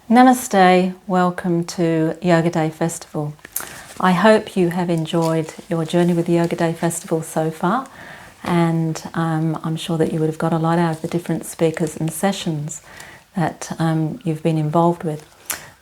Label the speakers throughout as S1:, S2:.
S1: Namaste, welcome to Yoga Day Festival. I hope you have enjoyed your journey with the Yoga Day Festival so far, and I'm sure that you would have got a lot out of the different speakers and sessions that you've been involved with.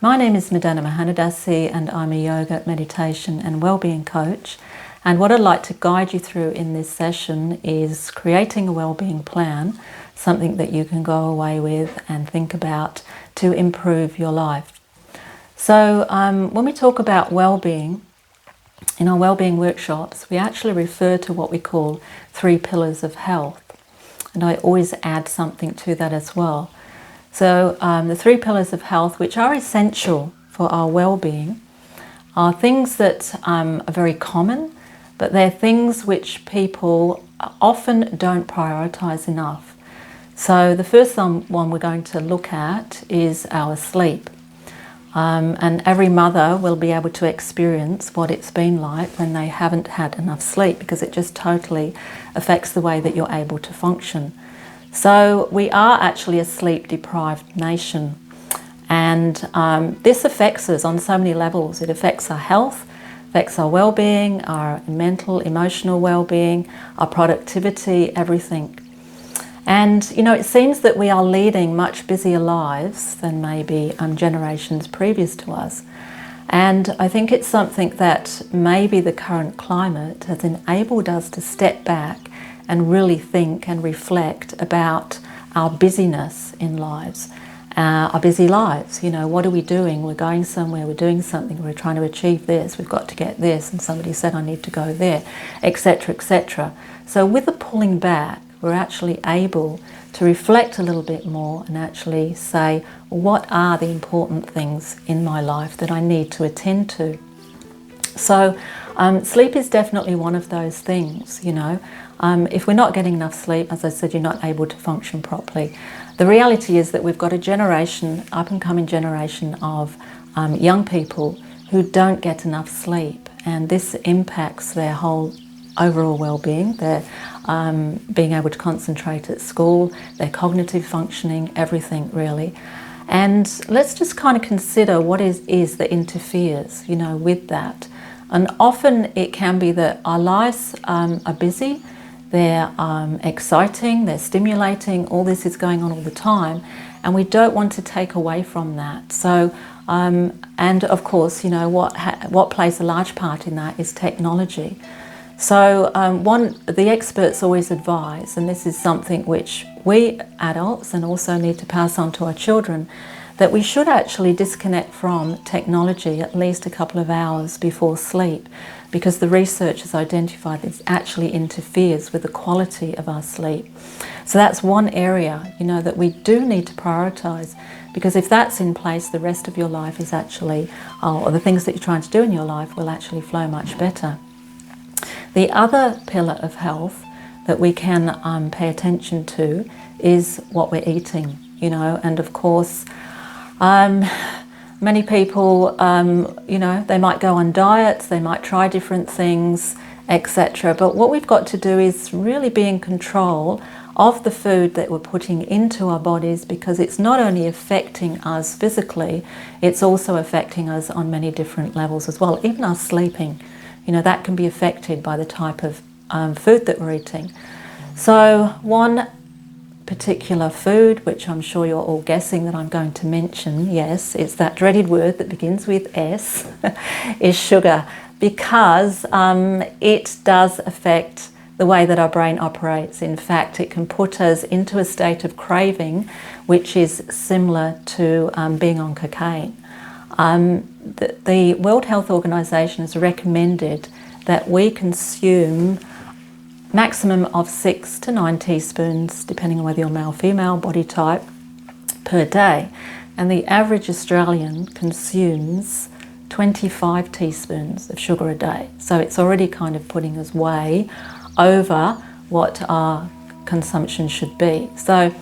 S1: My name is Madana Mohana Dasi and I'm a yoga, meditation and wellbeing coach, and what I'd like to guide you through in this session is creating a wellbeing plan, something that you can go away with and think about to improve your life. So when we talk about well-being, in our well-being workshops, we actually refer to what we call 3 pillars of health. And I always add something to that as well. So the 3 pillars of health, which are essential for our well-being, are things that are very common, but they're things which people often don't prioritize enough. So the first one we're going to look at is our sleep. And every mother will be able to experience what it's been like when they haven't had enough sleep, because it just totally affects the way that you're able to function. So we are actually a sleep-deprived nation, and this affects us on so many levels. It affects our health, affects our well-being, our mental, emotional well-being, our productivity, everything. And, you know, it seems that we are leading much busier lives than maybe generations previous to us. And I think it's something that maybe the current climate has enabled us to step back and really think and reflect about our busyness in lives, our busy lives. You know, what are we doing? We're going somewhere, we're doing something, we're trying to achieve this, we've got to get this, and somebody said I need to go there, etc., etc. So with the pulling back, we're actually able to reflect a little bit more and actually say, what are the important things in my life that I need to attend to? So sleep is definitely one of those things, you know. If we're not getting enough sleep, as I said, you're not able to function properly. The reality is that we've got a generation, up-and-coming generation of young people who don't get enough sleep, and this impacts their whole overall well-being, their being able to concentrate at school, their cognitive functioning, everything really. And let's just kind of consider what is that interferes, you know, with that. And often it can be that our lives are busy, they're exciting, they're stimulating, all this is going on all the time, and we don't want to take away from that. So, and of course, you know, what plays a large part in that is technology. So the experts always advise, and this is something which we adults and also need to pass on to our children, that we should actually disconnect from technology at least a couple of hours before sleep, because the research has identified this actually interferes with the quality of our sleep. So that's one area, you know, that we do need to prioritize, because if that's in place, the rest of your life is actually, or the things that you're trying to do in your life will actually flow much better. The other pillar of health that we can pay attention to is what we're eating, you know, and of course many people, you know, they might go on diets, they might try different things, etc. But what we've got to do is really be in control of the food that we're putting into our bodies, because it's not only affecting us physically, it's also affecting us on many different levels as well. Even our sleeping, you know, that can be affected by the type of food that we're eating. So one particular food, which I'm sure you're all guessing that I'm going to mention, yes, it's that dreaded word that begins with S, is sugar, because it does affect the way that our brain operates. In fact, it can put us into a state of craving, which is similar to being on cocaine. The World Health Organization has recommended that we consume maximum of 6 to 9 teaspoons, depending on whether you're male, female, body type, per day. And the average Australian consumes 25 teaspoons of sugar a day. So it's already kind of putting us way over what our consumption should be. So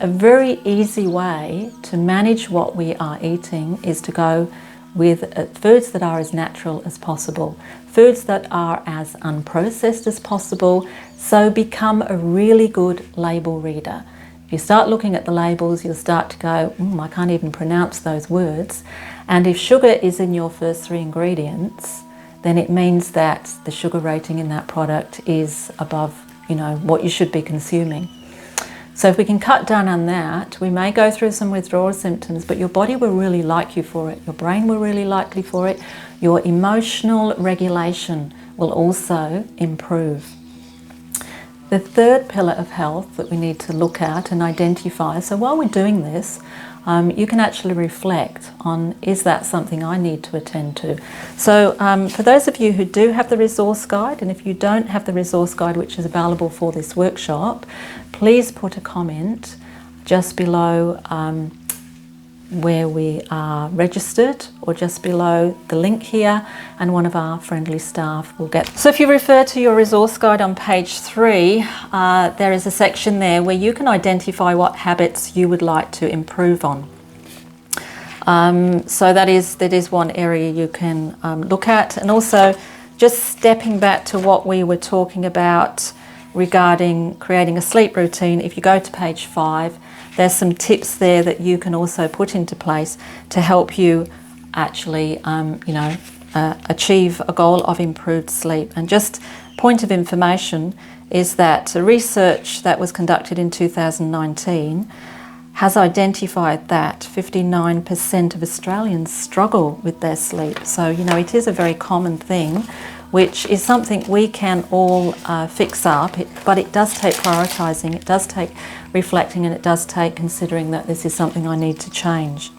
S1: a very easy way to manage what we are eating is to go with foods that are as natural as possible, foods that are as unprocessed as possible. So become a really good label reader. If you start looking at the labels, you'll start to go, I can't even pronounce those words. And if sugar is in your first 3 ingredients, then it means that the sugar rating in that product is above, what you should be consuming. So if we can cut down on that, we may go through some withdrawal symptoms, but your body will really like you for it. Your brain will really like you for it. Your emotional regulation will also improve. The third pillar of health that we need to look at and identify, so while we're doing this, you can actually reflect on, is that something I need to attend to? So for those of you who do have the resource guide, and if you don't have the resource guide which is available for this workshop, please put a comment just below where we are registered, or just below the link here, and one of our friendly staff will get. So if you refer to your resource guide on page 3, there is a section there where you can identify what habits you would like to improve on. So that is one area you can look at. And also just stepping back to what we were talking about regarding creating a sleep routine, if you go to page 5, there's some tips there that you can also put into place to help you actually, achieve a goal of improved sleep. And just point of information is that research that was conducted in 2019 has identified that 59% of Australians struggle with their sleep. So, it is a very common thing, which is something we can all fix up, but it does take prioritising, it does take reflecting, and it does take considering that this is something I need to change.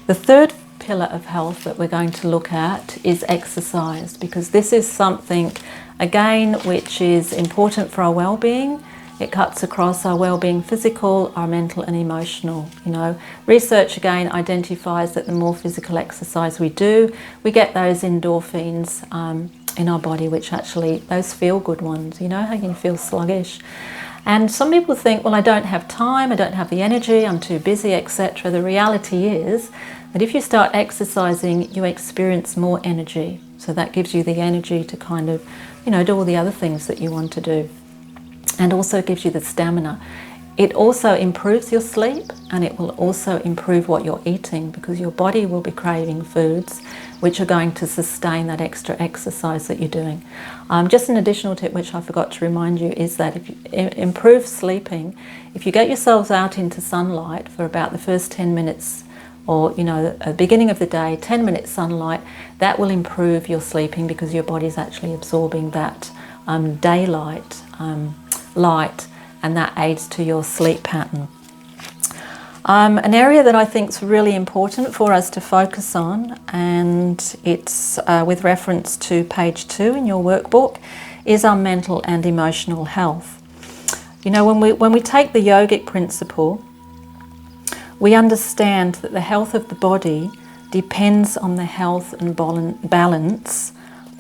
S1: The third pillar of health that we're going to look at is exercise, because this is something, again, which is important for our well-being. It cuts across our well-being, physical, our mental and emotional. Research again identifies that the more physical exercise we do, we get those endorphins in our body, which actually, those feel-good ones, how you can feel sluggish. And some people think, well, I don't have time, I don't have the energy, I'm too busy, etc. The reality is that if you start exercising, you experience more energy. So that gives you the energy to kind of, do all the other things that you want to do. And also gives you the stamina. It also improves your sleep, and it will also improve what you're eating, because your body will be craving foods which are going to sustain that extra exercise that you're doing. Just an additional tip which I forgot to remind you is that if you improve sleeping, if you get yourselves out into sunlight for about the first 10 minutes, or at the beginning of the day, 10 minutes sunlight, that will improve your sleeping, because your body's actually absorbing that daylight light, and that aids to your sleep pattern. An area that I think is really important for us to focus on, and it's with reference to page 2 in your workbook, is our mental and emotional health. When we take the yogic principle, we understand that the health of the body depends on the health and balance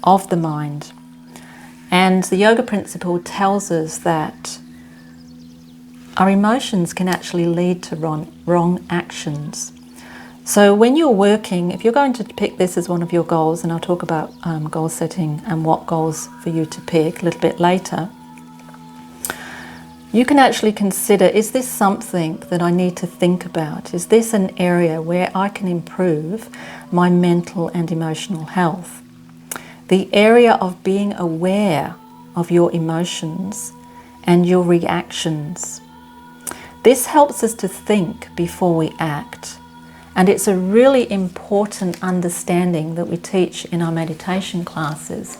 S1: of the mind. And the yoga principle tells us that our emotions can actually lead to wrong actions. So when you're working, if you're going to pick this as one of your goals, and I'll talk about goal setting and what goals for you to pick a little bit later, you can actually consider, is this something that I need to think about? Is this an area where I can improve my mental and emotional health? The area of being aware of your emotions and your reactions. This helps us to think before we act. And it's a really important understanding that we teach in our meditation classes,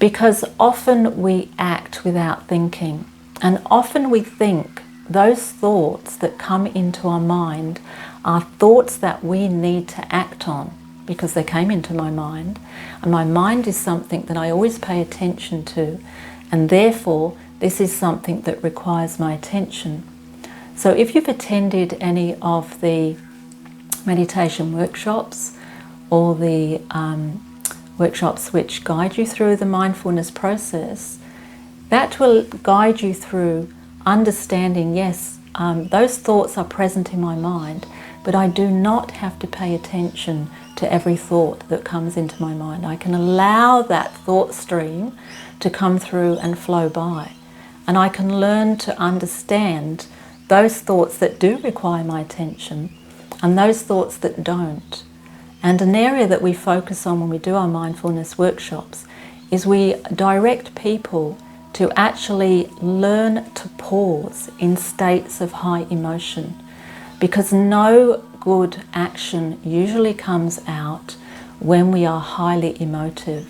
S1: because often we act without thinking. And often we think those thoughts that come into our mind are thoughts that we need to act on, because they came into my mind, and my mind is something that I always pay attention to, and therefore this is something that requires my attention. So if you've attended any of the meditation workshops, or the workshops which guide you through the mindfulness process, that will guide you through understanding, yes, those thoughts are present in my mind, but I do not have to pay attention to every thought that comes into my mind. I can allow that thought stream to come through and flow by. And I can learn to understand those thoughts that do require my attention and those thoughts that don't. And an area that we focus on when we do our mindfulness workshops is we direct people to actually learn to pause in states of high emotion, because no good action usually comes out when we are highly emotive.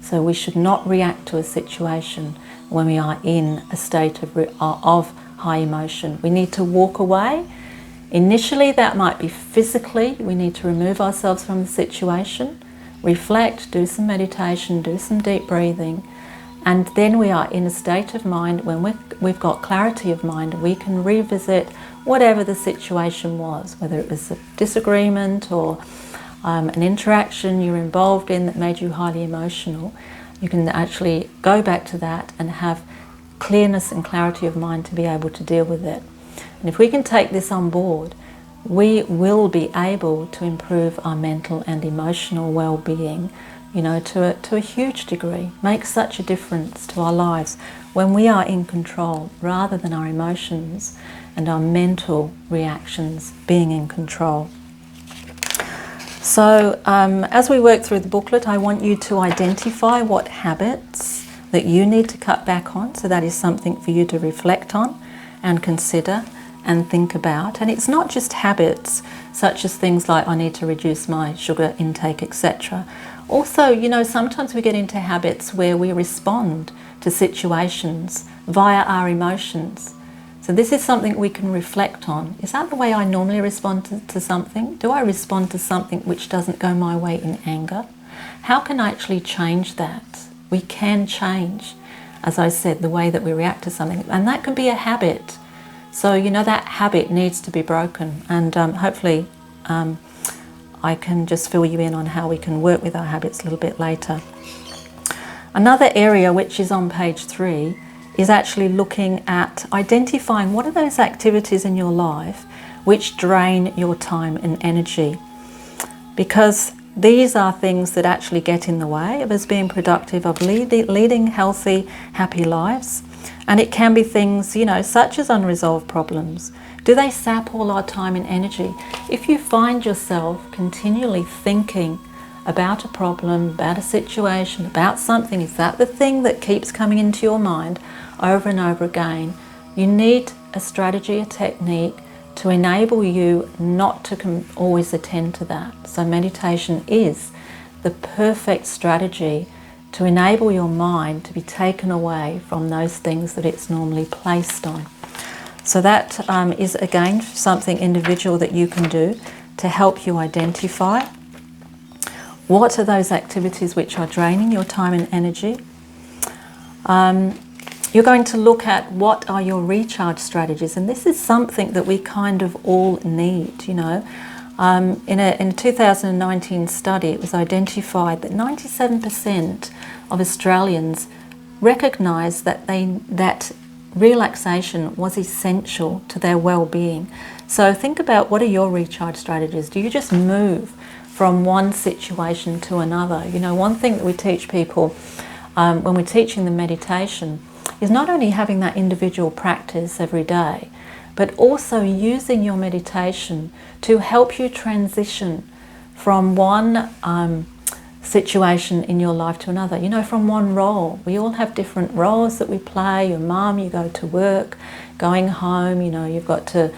S1: So we should not react to a situation when we are in a state of high emotion. We need to walk away. Initially, that might be physically. We need to remove ourselves from the situation, reflect, do some meditation, do some deep breathing, and then we are in a state of mind when we've got clarity of mind. We can revisit whatever the situation was, whether it was a disagreement or an interaction you're involved in that made you highly emotional. You can actually go back to that and have clearness and clarity of mind to be able to deal with it. And if we can take this on board, we will be able to improve our mental and emotional well-being, to a huge degree. Make such a difference to our lives when we are in control rather than our emotions and our mental reactions being in control. So as we work through the booklet, I want you to identify what habits that you need to cut back on. So that is something for you to reflect on and consider and think about. And it's not just habits such as things like I need to reduce my sugar intake, etc. Also, sometimes we get into habits where we respond to situations via our emotions. So this is something we can reflect on. Is that the way I normally respond to something? Do I respond to something which doesn't go my way in anger? How can I actually change that? We can change, as I said, the way that we react to something. And that can be a habit. So, that habit needs to be broken. And hopefully I can just fill you in on how we can work with our habits a little bit later. Another area which is on page 3 is actually looking at identifying what are those activities in your life which drain your time and energy. Because these are things that actually get in the way of us being productive, of leading healthy, happy lives. And it can be things, such as unresolved problems. Do they sap all our time and energy? If you find yourself continually thinking about a problem, about a situation, about something, is that the thing that keeps coming into your mind over and over again? You need a strategy, a technique to enable you not to always attend to that. So meditation is the perfect strategy to enable your mind to be taken away from those things that it's normally placed on. So that is again something individual that you can do to help you identify what are those activities which are draining your time and energy. You're going to look at what are your recharge strategies, and this is something that we kind of all need. In a 2019 study, it was identified that 97% of Australians recognised that relaxation was essential to their well-being. So think about, what are your recharge strategies? Do you just move from one situation to another? One thing that we teach people when we're teaching them meditation is not only having that individual practice every day, but also using your meditation to help you transition from one situation in your life to another. From one role. We all have different roles that we play. Your mum, you go to work, going home, you've got to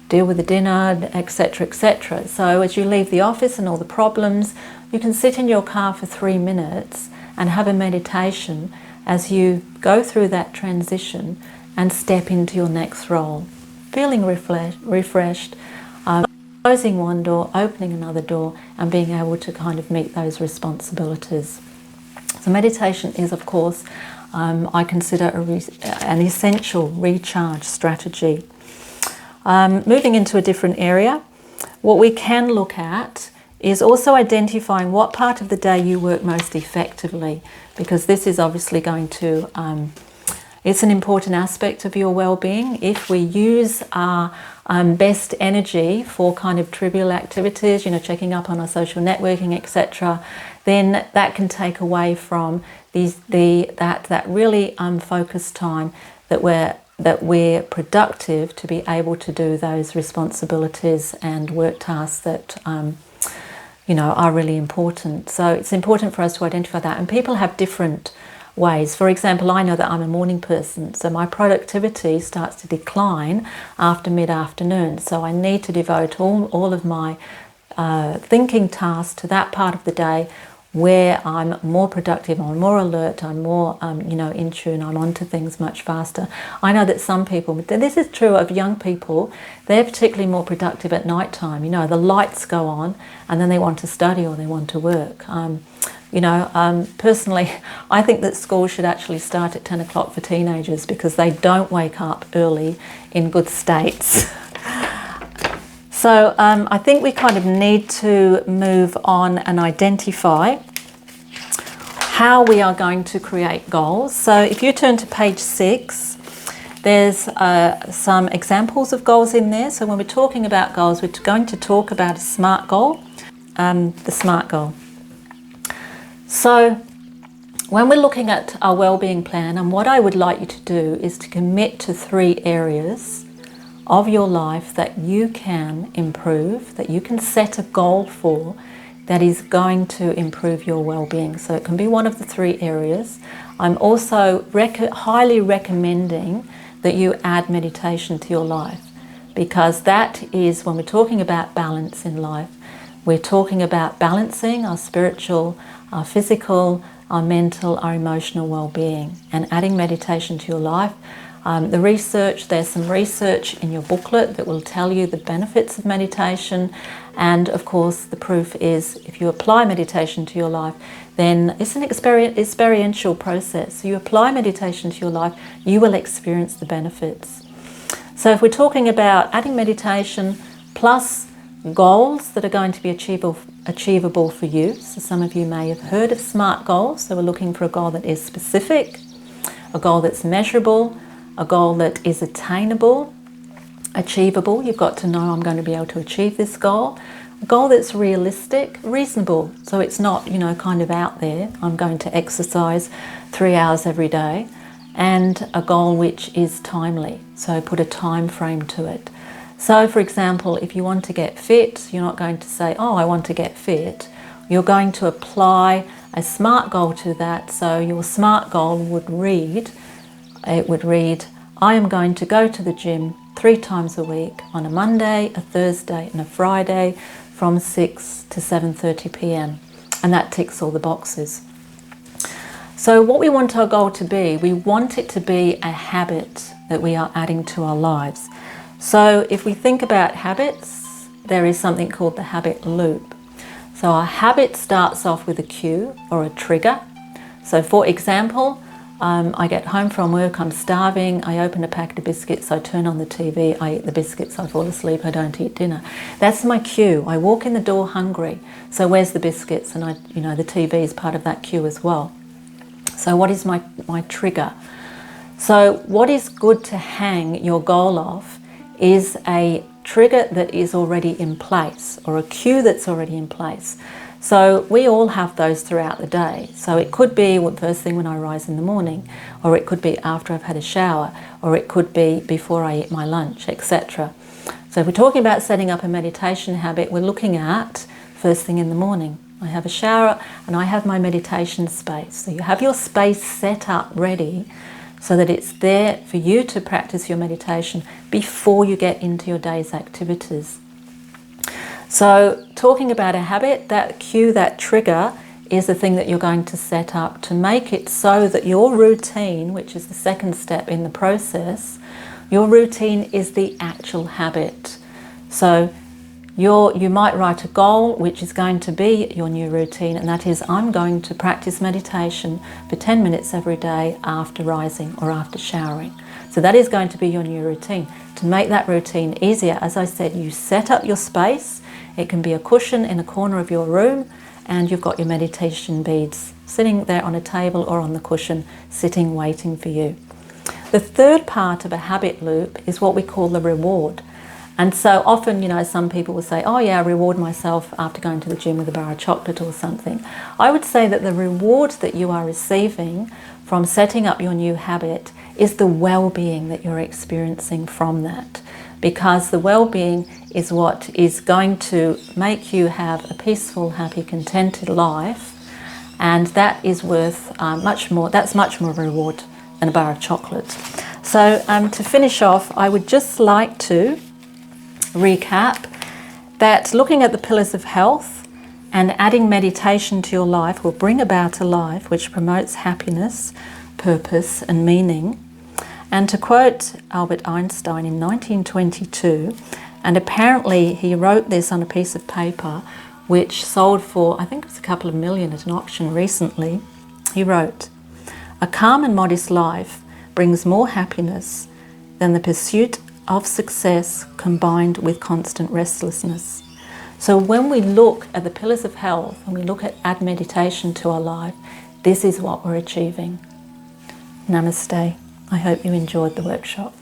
S1: deal with the dinner, etc., etc. So as you leave the office and all the problems, you can sit in your car for 3 minutes and have a meditation as you go through that transition and step into your next role, feeling refreshed, closing one door, opening another door, and being able to kind of meet those responsibilities. So meditation is, of course, I consider an essential recharge strategy. Moving into a different area, what we can look at is also identifying what part of the day you work most effectively, because this is obviously going to, it's an important aspect of your well-being. If we use our best energy for kind of trivial activities, checking up on our social networking, etc., then that can take away from that really focused time that we're that we're productive to be able to do those responsibilities and work tasks that are really important. So it's important for us to identify that. And people have different ways. For example, I know that I'm a morning person, so my productivity starts to decline after mid-afternoon. So I need to devote all of my thinking tasks to that part of the day where I'm more productive, I'm more alert, I'm more in tune, I'm onto things much faster. I know that some people, this is true of young people, they're particularly more productive at night time. The lights go on and then they want to study or they want to work. Personally, I think that school should actually start at 10 o'clock for teenagers because they don't wake up early in good states. So I think we kind of need to move on and identify how we are going to create goals. So if you turn to page 6, there's some examples of goals in there. So when we're talking about goals, we're going to talk about a SMART goal, the SMART goal. So when we're looking at our wellbeing plan, and what I would like you to do is to commit to 3 areas of your life that you can improve, that you can set a goal for, that is going to improve your well-being. So it can be one of the 3 areas. I'm also highly recommending that you add meditation to your life, because that is, when we're talking about balance in life, we're talking about balancing our spiritual, our physical, our mental, our emotional well-being, and adding meditation to your life. There's some research in your booklet that will tell you the benefits of meditation, and of course the proof is if you apply meditation to your life, then it's an experiential process. You apply meditation to your life, you will experience the benefits. So if we're talking about adding meditation plus goals that are going to be achievable for you, so some of you may have heard of SMART goals, so we're looking for a goal that is specific, a goal that's measurable, a goal that is attainable, achievable. You've got to know I'm going to be able to achieve this goal. A goal that's realistic, reasonable. So it's not, kind of out there. I'm going to exercise 3 hours every day. And a goal which is timely. So put a time frame to it. So for example, if you want to get fit, you're not going to say, oh, I want to get fit. You're going to apply a SMART goal to that. So your SMART goal would read, I am going to go to the gym 3 times a week on a Monday, a Thursday and a Friday from 6 to 7:30 p.m. And that ticks all the boxes. So what we want our goal to be, we want it to be a habit that we are adding to our lives. So if we think about habits, there is something called the habit loop. So our habit starts off with a cue or a trigger. So for example, I get home from work, I'm starving, I open a packet of biscuits, I turn on the TV, I eat the biscuits, I fall asleep, I don't eat dinner. That's my cue. I walk in the door hungry. So where's the biscuits? And the TV is part of that cue as well. So what is my trigger? So what is good to hang your goal off is a trigger that is already in place, or a cue that's already in place. So we all have those throughout the day. So it could be first thing when I rise in the morning, or it could be after I've had a shower, or it could be before I eat my lunch, etc. So if we're talking about setting up a meditation habit, we're looking at first thing in the morning. I have a shower and I have my meditation space. So you have your space set up ready so that it's there for you to practice your meditation before you get into your day's activities. So talking about a habit, that cue, that trigger is the thing that you're going to set up to make it so that your routine, which is the second step in the process, your routine is the actual habit. So you might write a goal which is going to be your new routine, and that is, I'm going to practice meditation for 10 minutes every day after rising or after showering. So that is going to be your new routine. To make that routine easier, as I said, you set up your space. It can be a cushion in a corner of your room, and you've got your meditation beads sitting there on a table or on the cushion, sitting waiting for you. The third part of a habit loop is what we call the reward. And so often, you know, some people will say, oh yeah, I reward myself after going to the gym with a bar of chocolate or something. I would say that the reward that you are receiving from setting up your new habit is the well-being that you're experiencing from that. Because the well-being is what is going to make you have a peaceful, happy, contented life. And that is worth much more, that's much more reward than a bar of chocolate. So to finish off, I would just like to recap that looking at the pillars of health and adding meditation to your life will bring about a life which promotes happiness, purpose and meaning. And to quote Albert Einstein in 1922, and apparently he wrote this on a piece of paper which sold for, I think it was a couple of million at an auction recently, he wrote, "A calm and modest life brings more happiness than the pursuit of success combined with constant restlessness." So when we look at the pillars of health and we look at add meditation to our life, this is what we're achieving. Namaste. I hope you enjoyed the workshop.